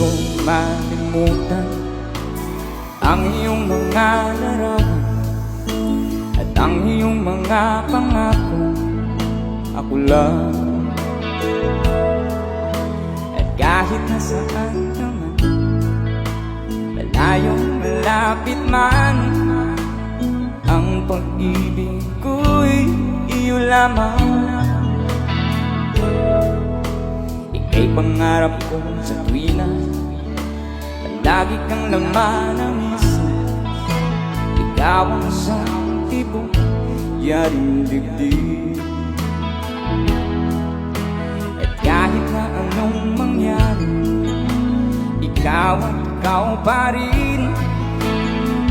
ko malimutan ang iyong mga larawan at ang iyong mga pangako. Ako lang, at kahit nasaan naman, malayong malapit man, ang pag-ibig ko'y iyo lamang. Ika'y pangarap ko sa tuwina, palagi kang laman ng isip. Ikaw ang isang tibong yaring dibdib. At kahit na anong mangyari, ikaw at ikaw pa rin.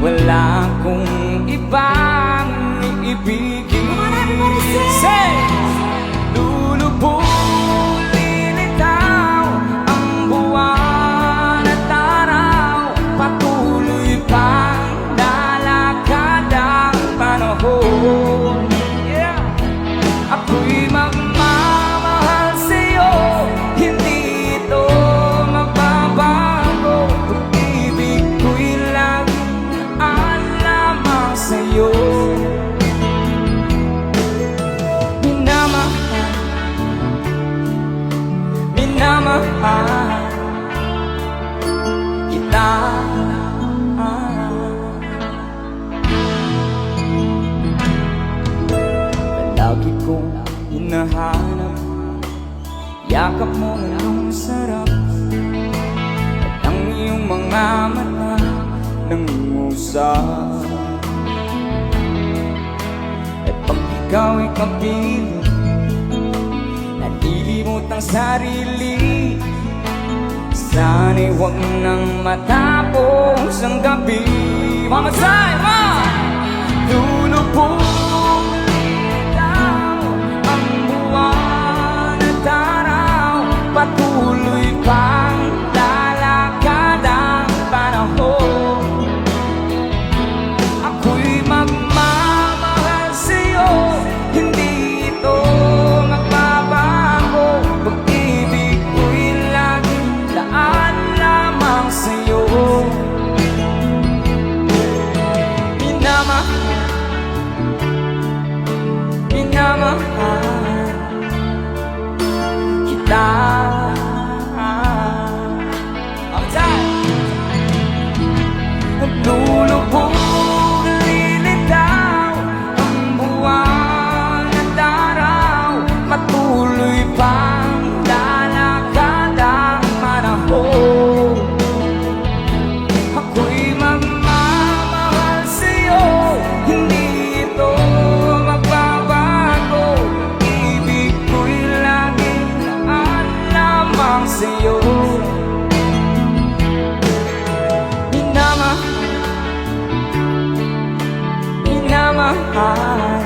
Wala akong ibang iibigin. Say! Lulubog ako'y magmamahal sa'yo, hindi ito magbabago. Pag-ibig ko'y laging lamang sa'yo. Minamahal, minamahal kita. Lagi kong hinahanap yakap mo ngayong sarap, at ang iyong mga mata nangungusap. At pag ikaw ay kapiling, nalilimot ang sarili. Sana'y huwag nang matapos ang gabi. Mama Zay, ma! Lulubog patuloy pang lalakad ang panahon. Ako'y magmamahal sa'yo, hindi ito magbabago. Pag-ibig ko'y laging laan lamang sa'yo. Minamahal, minamahal kita. Lulubog, lilitaw ang buwan at araw, patuloy pang lalakad ang panahon. Ako'y magmamahal sa'yo, hindi ito magbabago. Ibig ko'y laging laan lamang sa'yo. Minamahal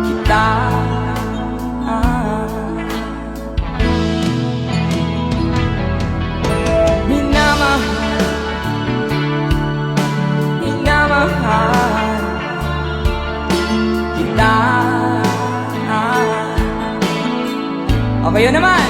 kita. Minamahal, minamahal kita. Okay, yun naman.